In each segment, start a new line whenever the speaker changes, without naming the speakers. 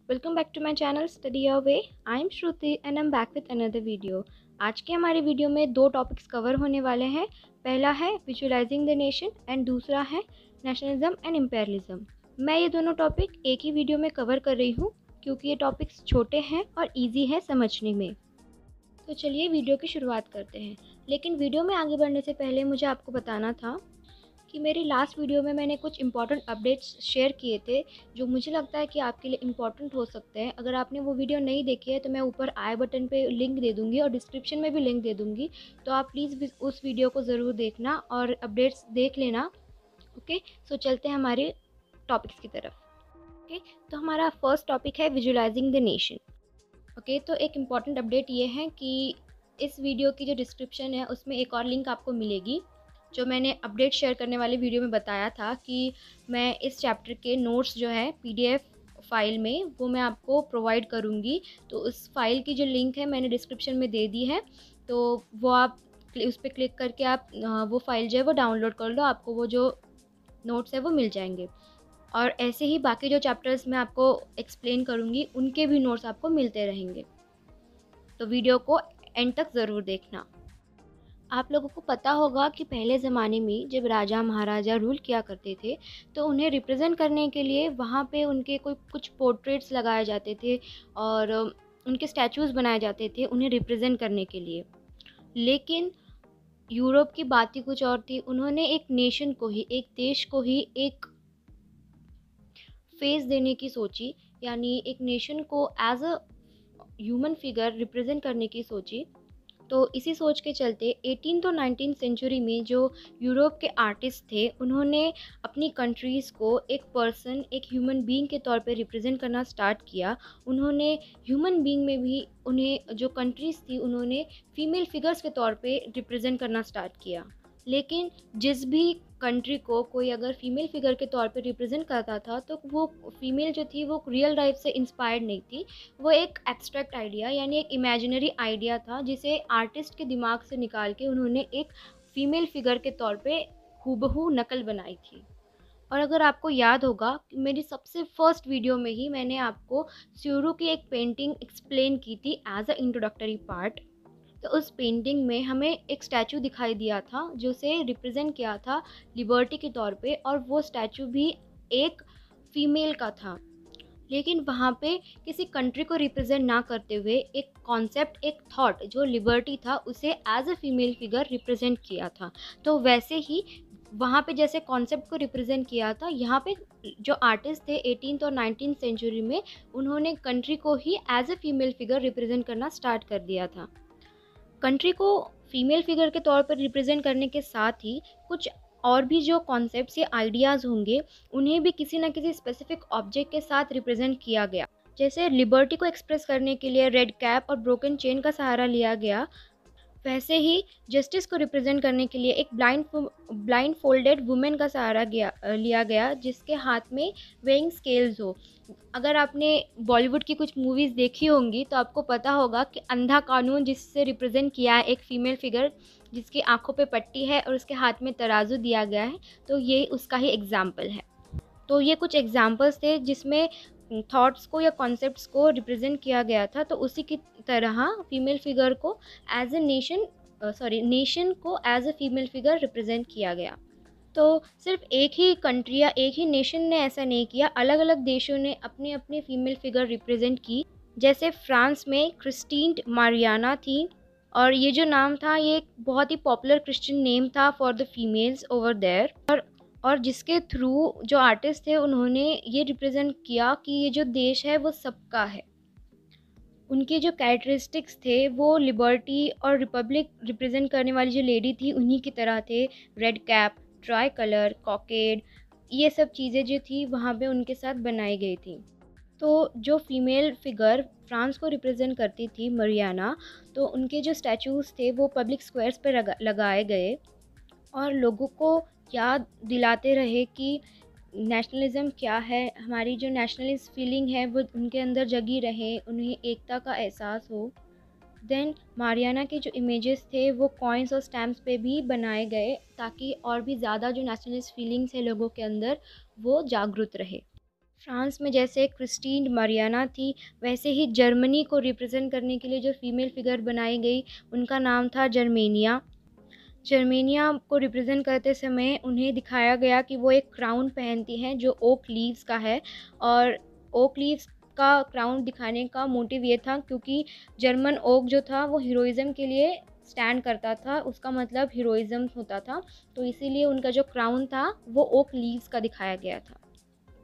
Welcome back to my channel study your way. I am Shruti and I am back with another video. आज के हमारे video में दो topics cover होने वाले हैं। पहला है विजुअलाइजिंग द नेशन एंड दूसरा है नेशनलिज्म एंड इम्पेरियलिज्म। मैं ये दोनों टॉपिक एक ही वीडियो में कवर कर रही हूँ क्योंकि ये टॉपिक्स छोटे हैं और ईजी है समझने में। तो चलिए वीडियो की शुरुआत करते हैं। लेकिन वीडियो में आगे बढ़ने से पहले मुझे आपको बताना था कि मेरी लास्ट वीडियो में मैंने कुछ इंपॉर्टेंट अपडेट्स शेयर किए थे जो मुझे लगता है कि आपके लिए इम्पॉर्टेंट हो सकते हैं। अगर आपने वो वीडियो नहीं देखी है तो मैं ऊपर आई बटन पे लिंक दे दूँगी और डिस्क्रिप्शन में भी लिंक दे दूँगी, तो आप प्लीज़ उस वीडियो को ज़रूर देखना और अपडेट्स देख लेना। ओके, सो चलते हैं हमारे टॉपिक्स की तरफ। ओके, तो हमारा फर्स्ट टॉपिक है विजुअलाइजिंग द नेशन। ओके, तो एक इम्पॉर्टेंट अपडेट ये है कि इस वीडियो की जो डिस्क्रिप्शन है उसमें एक और लिंक आपको मिलेगी। जो मैंने अपडेट शेयर करने वाले वीडियो में बताया था कि मैं इस चैप्टर के नोट्स जो है पीडीएफ फाइल में वो मैं आपको प्रोवाइड करूँगी। तो उस फाइल की जो लिंक है मैंने डिस्क्रिप्शन में दे दी है, तो वो आप उस पर क्लिक करके आप वो फाइल जो है वो डाउनलोड कर लो, आपको वो जो नोट्स है वो मिल जाएंगे। और ऐसे ही बाकी जो चैप्टर्स मैं आपको एक्सप्लेन करूँगी उनके भी नोट्स आपको मिलते रहेंगे, तो वीडियो को एंड तक ज़रूर देखना। आप लोगों को पता होगा कि पहले ज़माने में जब राजा महाराजा रूल किया करते थे तो उन्हें रिप्रेजेंट करने के लिए वहाँ पे उनके कुछ पोर्ट्रेट्स लगाए जाते थे और उनके स्टैचूज़ बनाए जाते थे उन्हें रिप्रेजेंट करने के लिए। लेकिन यूरोप की बात ही कुछ और थी। उन्होंने एक नेशन को ही, एक देश को ही एक फेस देने की सोची, यानी एक नेशन को as a human figure represent करने की सोची। तो इसी सोच के चलते 18 तो 19 सेंचुरी में जो यूरोप के आर्टिस्ट थे उन्होंने अपनी कंट्रीज़ को एक पर्सन, एक ह्यूमन बीइंग के तौर पे रिप्रेजेंट करना स्टार्ट किया। उन्होंने ह्यूमन बीइंग में भी उन्हें जो कंट्रीज़ थी उन्होंने फीमेल फिगर्स के तौर पे रिप्रेजेंट करना स्टार्ट किया। लेकिन जिस भी कंट्री को कोई अगर फीमेल फिगर के तौर पे रिप्रेजेंट करता था तो वो फीमेल जो थी वो रियल लाइफ से इंस्पायर्ड नहीं थी। वो एक एब्स्ट्रैक्ट आइडिया यानी एक इमेजिनरी आइडिया था जिसे आर्टिस्ट के दिमाग से निकाल के उन्होंने एक फ़ीमेल फिगर के तौर पे हूबहू नकल बनाई थी। और अगर आपको याद होगा कि मेरी सबसे फर्स्ट वीडियो में ही मैंने आपको स्यूरो की एक पेंटिंग एक्सप्लेन की थी एज अ इंट्रोडक्टरी पार्ट। तो उस पेंटिंग में हमें एक स्टैचू दिखाई दिया था जो से रिप्रेजेंट किया था लिबर्टी के तौर पे, और वो स्टैचू भी एक फ़ीमेल का था। लेकिन वहाँ पे किसी कंट्री को रिप्रेजेंट ना करते हुए एक कॉन्सेप्ट, एक थॉट जो लिबर्टी था उसे as a female figure represent किया था। तो वैसे ही वहाँ पे जैसे कॉन्सेप्ट को रिप्रेजेंट किया था, यहाँ पे जो आर्टिस्ट थे 18th और 19th सेंचुरी में उन्होंने कंट्री को ही as a female figure represent करना स्टार्ट कर दिया था। कंट्री को फीमेल फिगर के तौर पर रिप्रेजेंट करने के साथ ही कुछ और भी जो कॉन्सेप्ट्स या आइडियाज़ होंगे उन्हें भी किसी न किसी स्पेसिफिक ऑब्जेक्ट के साथ रिप्रेजेंट किया गया। जैसे लिबर्टी को एक्सप्रेस करने के लिए रेड कैप और ब्रोकन चेन का सहारा लिया गया, वैसे ही जस्टिस को रिप्रेजेंट करने के लिए एक ब्लाइंड फोल्डेड वुमेन का सहारा लिया गया जिसके हाथ में वेइंग स्केल्स हो। अगर आपने बॉलीवुड की कुछ मूवीज़ देखी होंगी तो आपको पता होगा कि अंधा कानून जिससे रिप्रेजेंट किया है एक फ़ीमेल फिगर जिसकी आंखों पे पट्टी है और उसके हाथ में तराजू दिया गया है, तो ये उसका ही एग्जाम्पल है। तो ये कुछ एग्जाम्पल्स थे जिसमें थॉट्स को या कॉन्सेप्ट्स को रिप्रेजेंट किया गया था। तो उसी की तरह फीमेल फिगर को एज ए नेशन को as a female figure represent किया गया। तो सिर्फ एक ही कंट्री या एक ही नेशन ने ऐसा नहीं किया, अलग अलग देशों ने अपनी अपनी फीमेल फिगर रिप्रेजेंट की। जैसे फ्रांस में क्रिस्टीन मारियाना थी, और ये जो नाम था ये एक बहुत ही पॉपुलर क्रिश्चियन नेम था for the females over there. और जिसके थ्रू जो आर्टिस्ट थे उन्होंने ये रिप्रेजेंट किया कि ये जो देश है वो सबका है। उनके जो कैरेक्टरिस्टिक्स थे वो लिबर्टी और रिपब्लिक रिप्रेजेंट करने वाली जो लेडी थी उन्हीं की तरह थे। रेड कैप, ट्राई कलर, कॉकेड, ये सब चीज़ें जो थी वहाँ पे उनके साथ बनाई गई थी। तो जो फीमेल फिगर फ्रांस को रिप्रेजेंट करती थी मरियाना, तो उनके जो स्टैचूज़ थे वो पब्लिक स्क्वायर्स पर लगाए गए और लोगों को याद दिलाते रहे कि नेशनलिज़्म क्या है, हमारी जो नेशनलिस्ट फीलिंग है वो उनके अंदर जगी रहे, उन्हें एकता का एहसास हो। देन मारियाना के जो इमेजेस थे वो कॉइन्स और स्टैम्प्स पे भी बनाए गए ताकि और भी ज़्यादा जो नेशनलिस्ट फीलिंग्स है लोगों के अंदर वो जागरूक रहे। फ्रांस में जैसे क्रिस्टीन मारियाना थी, वैसे ही जर्मनी को रिप्रेजेंट करने के लिए जो फीमेल फिगर बनाई गई, उनका नाम था जर्मेनिया। जर्मेनिया को रिप्रेजेंट करते समय उन्हें दिखाया गया कि वो एक क्राउन पहनती हैं जो ओक लीव्स का है, और ओक लीव्स का क्राउन दिखाने का मोटिव ये था क्योंकि जर्मन ओक जो था वो हीरोइज़्म के लिए स्टैंड करता था, उसका मतलब हीरोइज़्म होता था, तो इसीलिए उनका जो क्राउन था वो ओक लीव्स का दिखाया गया था।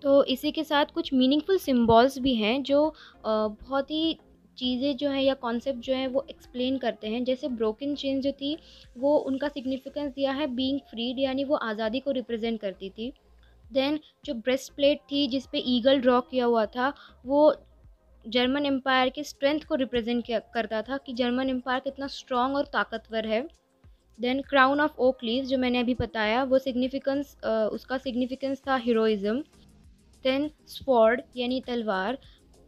तो इसी के साथ कुछ मीनिंगफुल सिम्बॉल्स भी हैं जो बहुत ही चीज़ें जो हैं या कॉन्सेप्ट जो हैं वो एक्सप्लेन करते हैं। जैसे ब्रोकन चेन जो थी, वो उनका सिग्निफिकेंस दिया है बीइंग फ्रीड, यानी वो आज़ादी को रिप्रेजेंट करती थी। देन जो ब्रेस्ट प्लेट थी जिस पे ईगल ड्रॉ किया हुआ था, वो जर्मन एम्पायर की स्ट्रेंथ को रिप्रेजेंट किया करता था कि जर्मन एम्पायर कितना स्ट्रॉन्ग और ताकतवर है। Then crown of oak leaves जो मैंने अभी बताया, वो सिग्निफिकेंस उसका सिग्निफिकेंस था हीरोइज़्म। देन स्वॉर्ड यानी तलवार,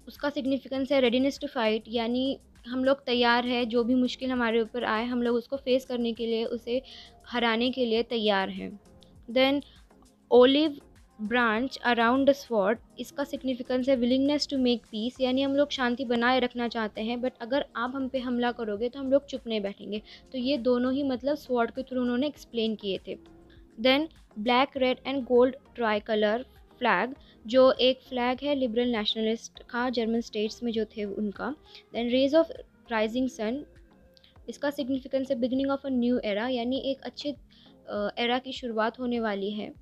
उसका सिग्निफिकेंस है रेडीनेस टू फाइट, यानी हम लोग तैयार है, जो भी मुश्किल हमारे ऊपर आए हम लोग उसको फेस करने के लिए, उसे हराने के लिए तैयार हैं। Then olive branch around the sword, इसका सिग्निफिकेंस है विलिंगनेस टू मेक पीस, यानी हम लोग शांति बनाए रखना चाहते हैं, बट अगर आप हम पे हमला करोगे तो हम लोग चुप नहीं बैठेंगे। तो ये दोनों ही मतलब स्वॉर्ड के थ्रू उन्होंने एक्सप्लेन किए थे। Then black red and gold tricolour flag, जो एक फ्लैग है लिबरल नेशनलिस्ट का जर्मन स्टेट्स में जो थे उनका। Then rays of rising sun, इसका सिग्निफिकेंस है beginning of a new era, यानी एक अच्छे एरा की शुरुआत होने वाली है।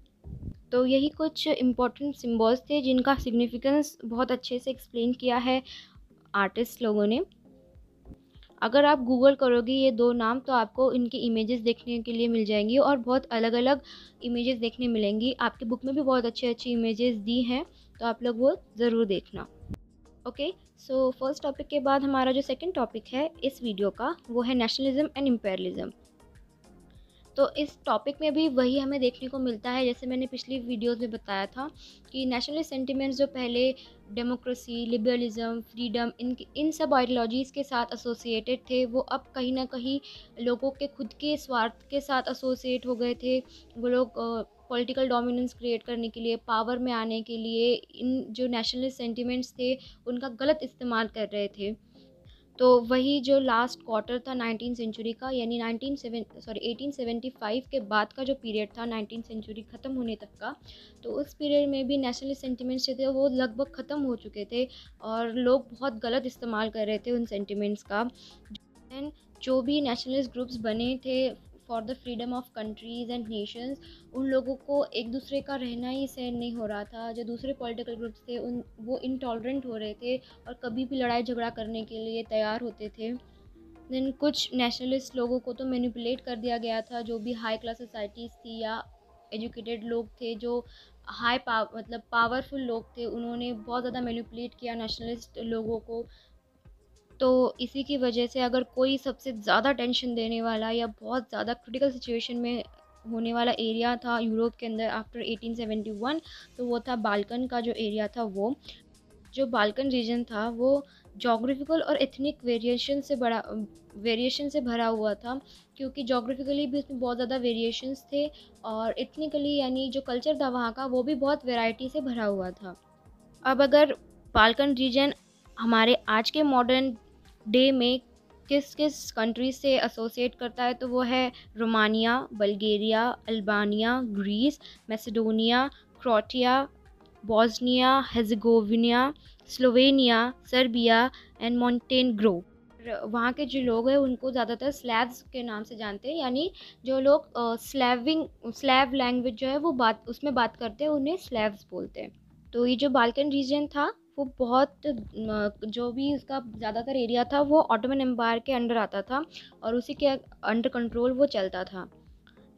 तो यही कुछ इम्पोर्टेंट सिम्बॉल्स थे जिनका सिग्निफिकेंस बहुत अच्छे से एक्सप्लेन किया है आर्टिस्ट लोगों ने। अगर आप गूगल करोगे ये दो नाम तो आपको इनकी इमेजेस देखने के लिए मिल जाएंगी, और बहुत अलग अलग इमेजेस देखने मिलेंगी। आपकी बुक में भी बहुत अच्छी अच्छी इमेजेस दी हैं, तो आप लोग वो ज़रूर देखना। ओके, सो फर्स्ट टॉपिक के बाद हमारा जो सेकंड टॉपिक है इस वीडियो का, वो है नेशनलिज्म एंड इम्पेरियलिज्म। तो इस टॉपिक में भी वही हमें देखने को मिलता है जैसे मैंने पिछली वीडियोस में बताया था कि नेशनलिस्ट सेंटिमेंट्स जो पहले डेमोक्रेसी, लिबरलिज्म, फ्रीडम, इन सब आइडियोलॉजीज़ के साथ एसोसिएटेड थे, वो अब कहीं ना कहीं लोगों के खुद के स्वार्थ के साथ एसोसिएट हो गए थे। वो लोग पॉलिटिकल डोमिनेंस क्रिएट करने के लिए, पावर में आने के लिए, इन जो नेशनलिस्ट सेंटिमेंट्स थे उनका गलत इस्तेमाल कर रहे थे। तो वही जो लास्ट क्वार्टर था 19 सेंचुरी का, यानी 1875 के बाद का जो पीरियड था 19 सेंचुरी ख़त्म होने तक का, तो उस पीरियड में भी नेशनलिस्ट सेंटिमेंट्स जो थे वो लगभग ख़त्म हो चुके थे, और लोग बहुत गलत इस्तेमाल कर रहे थे उन सेंटिमेंट्स का। एंड जो भी नेशनलिस्ट ग्रुप्स बने थे for the freedom of countries and Nations, उन लोगों को एक दूसरे का रहना ही सहन नहीं हो रहा था। जो दूसरे पॉलिटिकल ग्रुप्स थे उन वो इनटॉलरेंट हो रहे थे और कभी भी लड़ाई झगड़ा करने के लिए तैयार होते थे। देन कुछ नेशनलिस्ट लोगों को तो मैनिपुलेट कर दिया गया था, जो भी हाई क्लास सोसाइटीज़ थी या एजुकेटेड लोग थे, जो मतलब पावरफुल लोग थे, उन्होंने बहुत ज़्यादा मैनिपुलेट किया नेशनलिस्ट लोगों को। तो इसी की वजह से अगर कोई सबसे ज़्यादा टेंशन देने वाला या बहुत ज़्यादा क्रिटिकल सिचुएशन में होने वाला एरिया था यूरोप के अंदर आफ्टर 1871, तो वो था बाल्कन का जो एरिया था। वो जो बाल्कन रीजन था वो जोग्राफिकल और एथनिक वेरिएशन से भरा हुआ था, क्योंकि जोग्राफिकली भी उसमें बहुत ज़्यादा वेरिएशंस थे, और एथनिकली यानी जो कल्चर था वहाँ का वो भी बहुत वैरायटी से भरा हुआ था। अब अगर बाल्कन रीजन हमारे आज के मॉडर्न डे में किस किस कंट्रीज से एसोसिएट करता है, तो वो है Romania, Bulgaria, Albania, Greece, Macedonia, Croatia, Bosnia Herzegovina, Slovenia, Serbia and Montenegro. वहाँ के जो लोग हैं उनको ज़्यादातर स्लैव्स के नाम से जानते हैं, यानी जो लोग स्लैव लैंग्वेज जो है वो उसमें बात करते हैं, उन्हें स्लैव्स बोलते हैं। तो ये जो बाल्कन रीजन था वो बहुत जो भी उसका ज़्यादातर एरिया था वो ऑटोमन एम्पायर के अंडर आता था, और उसी के अंडर कंट्रोल वो चलता था।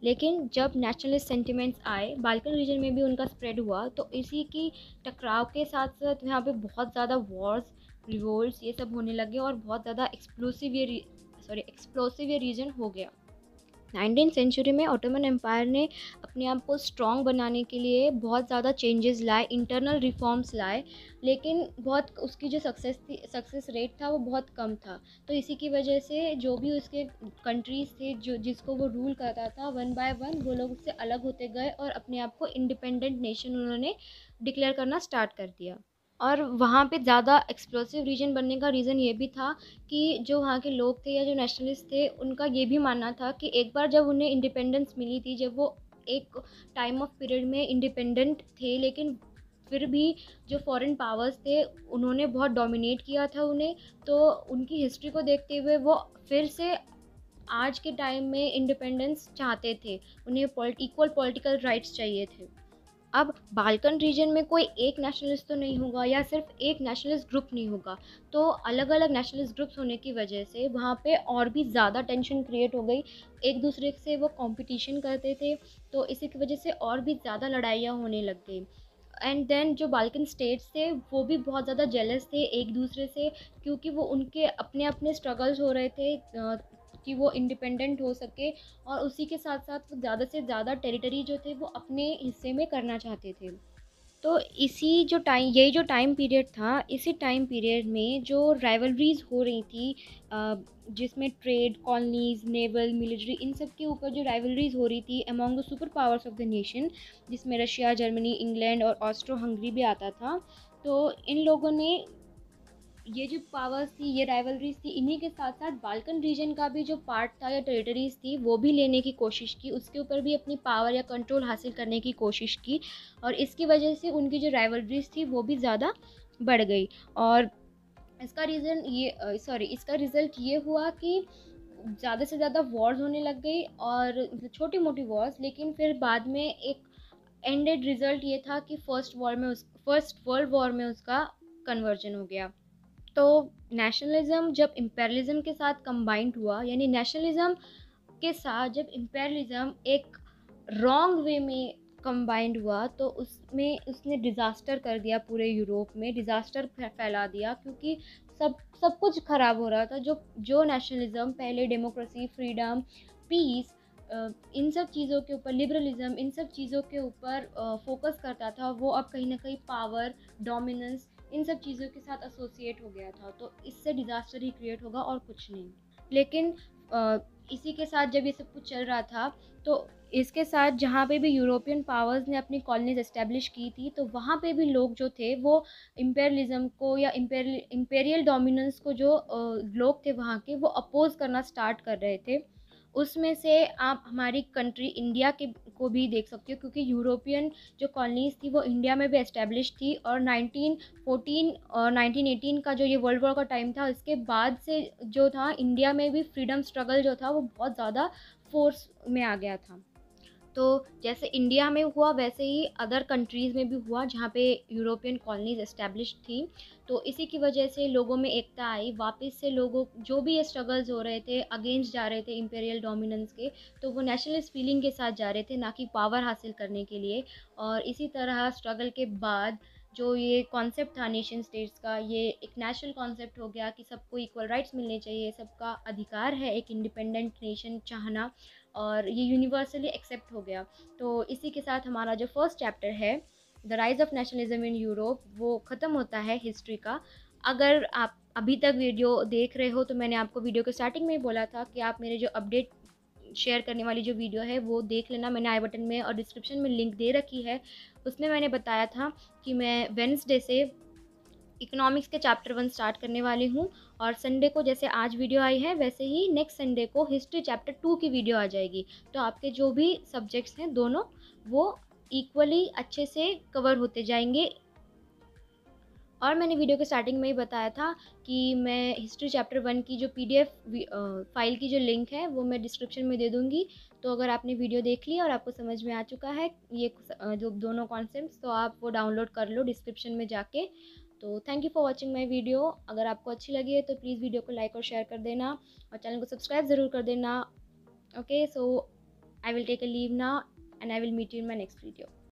लेकिन जब नेशनलिस्ट सेंटिमेंट्स आए, बाल्कन रीजन में भी उनका स्प्रेड हुआ, तो इसी की टकराव के साथ साथ यहाँ पे बहुत ज़्यादा वॉर्स, रिवोल्ट्स ये सब होने लगे, और बहुत ज़्यादा एक्सप्लोसिव ये रीजन हो गया। 19th सेंचुरी में ऑटोमन एम्पायर ने अपने आप को स्ट्रॉन्ग बनाने के लिए बहुत ज़्यादा चेंजेस लाए, इंटरनल रिफॉर्म्स लाए, लेकिन बहुत उसकी जो सक्सेस रेट था वो बहुत कम था। तो इसी की वजह से जो भी उसके कंट्रीज़ थे जो जिसको वो रूल करता था, वन बाय वन वो लोग उससे अलग होते गए और अपने आप को इंडिपेंडेंट नेशन उन्होंने डिक्लेयर करना स्टार्ट कर दिया। और वहाँ पे ज़्यादा एक्सप्लोसिव रीजन बनने का रीज़न ये भी था कि जो वहाँ के लोग थे या जो नेशनलिस्ट थे, उनका ये भी मानना था कि एक बार जब उन्हें इंडिपेंडेंस मिली थी, जब वो एक टाइम ऑफ पीरियड में इंडिपेंडेंट थे, लेकिन फिर भी जो फॉरेन पावर्स थे उन्होंने बहुत डोमिनेट किया था उन्हें। तो उनकी हिस्ट्री को देखते हुए वो फिर से आज के टाइम में इंडिपेंडेंस चाहते थे, उन्हें इक्वल पॉलिटिकल राइट्स चाहिए थे। अब बाल्कन रीजन में कोई एक नेशनलिस्ट तो नहीं होगा या सिर्फ एक नेशनलिस्ट ग्रुप नहीं होगा, तो अलग अलग नेशनलिस्ट ग्रुप्स होने की वजह से वहाँ पे और भी ज़्यादा टेंशन क्रिएट हो गई, एक दूसरे से वो कंपटीशन करते थे, तो इसी की वजह से और भी ज़्यादा लड़ाइयाँ होने लग गई। एंड देन जो बाल्कन स्टेट्स थे वो भी बहुत ज़्यादा जेलस थे एक दूसरे से, क्योंकि वो उनके अपने अपने स्ट्रगल्स हो रहे थे कि वो इंडिपेंडेंट हो सके, और उसी के साथ साथ वो ज़्यादा से ज़्यादा टेरिटरी जो थे वो अपने हिस्से में करना चाहते थे। तो यही जो टाइम पीरियड था, इसी टाइम पीरियड में जो राइवलरीज हो रही थी, जिसमें ट्रेड, कॉलोनीज, नेवल, मिलिट्री, इन सब के ऊपर जो राइवलरीज हो रही थी among the super powers of the nation, जिसमें रशिया, जर्मनी, इंग्लैंड और ऑस्ट्रो हंगरी भी आता था। तो इन लोगों ने ये जो पावर्स थी, ये राइवलरीज थी, इन्हीं के साथ साथ बाल्कन रीजन का भी जो पार्ट था या टेरिटरीज थी वो भी लेने की कोशिश की, उसके ऊपर भी अपनी पावर या कंट्रोल हासिल करने की कोशिश की, और इसकी वजह से उनकी जो राइवलरीज थी वो भी ज़्यादा बढ़ गई। और इसका रिज़ल्ट ये हुआ कि ज़्यादा से ज़्यादा वॉर्स होने लग गई, और छोटी मोटी वॉर्स, लेकिन फिर बाद में एक एंडेड रिज़ल्ट ये था कि फर्स्ट वर्ल्ड वॉर में उसका कन्वर्जन हो गया। तो नेशनलिज्म जब इम्पेरियलिज्म के साथ कंबाइंड हुआ, यानी नेशनलिज्म के साथ जब इम्पेरियलिज्म एक रॉन्ग वे में कंबाइंड हुआ, तो उसमें उसने डिज़ास्टर कर दिया, पूरे यूरोप में डिज़ास्टर फैला दिया, क्योंकि सब सब कुछ ख़राब हो रहा था। जो जो नेशनलिज्म पहले डेमोक्रेसी, फ्रीडम, पीस, इन सब चीज़ों के ऊपर, लिबरलिज्म, इन सब चीज़ों के ऊपर फोकस करता था, वो अब कहीं ना कहीं पावर, डोमिनेंस, इन सब चीज़ों के साथ एसोसिएट हो गया था। तो इससे डिज़ास्टर ही क्रिएट होगा और कुछ नहीं। लेकिन इसी के साथ जब ये सब कुछ चल रहा था, तो इसके साथ जहाँ पे भी यूरोपियन पावर्स ने अपनी कॉलोनीज एस्टेब्लिश की थी, तो वहाँ पे भी लोग जो थे वो इम्पेरियलिज्म को या इम्पेरियल डोमिनेंस को, जो लोग थे वहाँ के, वो अपोज करना स्टार्ट कर रहे थे। उसमें से आप हमारी कंट्री इंडिया के को भी देख सकते हो, क्योंकि यूरोपियन जो कॉलोनीज़ थी वो इंडिया में भी एस्टेब्लिश थी, और 1914 और 1918 का जो ये वर्ल्ड वॉर का टाइम था, इसके बाद से जो था इंडिया में भी फ्रीडम स्ट्रगल जो था वो बहुत ज़्यादा फोर्स में आ गया था। तो जैसे इंडिया में हुआ वैसे ही अदर कंट्रीज़ में भी हुआ जहाँ पे यूरोपियन कॉलोनीज एस्टेब्लिश थी। तो इसी की वजह से लोगों में एकता आई, वापस से लोगों जो भी ये स्ट्रगल्स हो रहे थे, अगेंस्ट जा रहे थे इंपीरियल डोमिनेंस के, तो वो नेशनलिस्ट फीलिंग के साथ जा रहे थे, ना कि पावर हासिल करने के लिए। और इसी तरह स्ट्रगल के बाद जो ये कॉन्सेप्ट था नेशन स्टेट्स का, ये एक नेशनल कॉन्सेप्ट हो गया कि सबको इक्वल राइट्स मिलने चाहिए, सबका अधिकार है एक इंडिपेंडेंट नेशन चाहना, और ये यूनिवर्सली एक्सेप्ट हो गया। तो इसी के साथ हमारा जो फर्स्ट चैप्टर है, the rise of nationalism in Europe, वो ख़त्म होता है हिस्ट्री का। अगर आप अभी तक वीडियो देख रहे हो, तो मैंने आपको वीडियो के स्टार्टिंग में ही बोला था कि आप मेरे जो अपडेट शेयर करने वाली जो वीडियो है वो देख लेना, मैंने आई बटन में और डिस्क्रिप्शन में लिंक दे रखी है। उसमें मैंने बताया था कि मैं वेडनेसडे से इकोनॉमिक्स के चैप्टर 1 स्टार्ट करने वाली हूँ, और संडे को जैसे आज वीडियो आई है वैसे ही नेक्स्ट संडे को हिस्ट्री चैप्टर 2 की वीडियो आ जाएगी। तो आपके जो भी सब्जेक्ट्स हैं दोनों, वो इक्वली अच्छे से कवर होते जाएंगे। और मैंने वीडियो के स्टार्टिंग में ही बताया था कि मैं हिस्ट्री चैप्टर 1 की जो PDF फाइल की जो लिंक है वो मैं डिस्क्रिप्शन में दे दूँगी। तो अगर आपने वीडियो देख ली और आपको समझ में आ चुका है ये जो दोनों कॉन्सेप्ट्स, तो आप वो डाउनलोड कर लो डिस्क्रिप्शन में जाके। तो thank you for watching my video. अगर आपको अच्छी लगी है तो प्लीज़ वीडियो को लाइक और शेयर कर देना, और चैनल को सब्सक्राइब ज़रूर कर देना। Okay, so I will take a leave now, and I will meet you in my next video.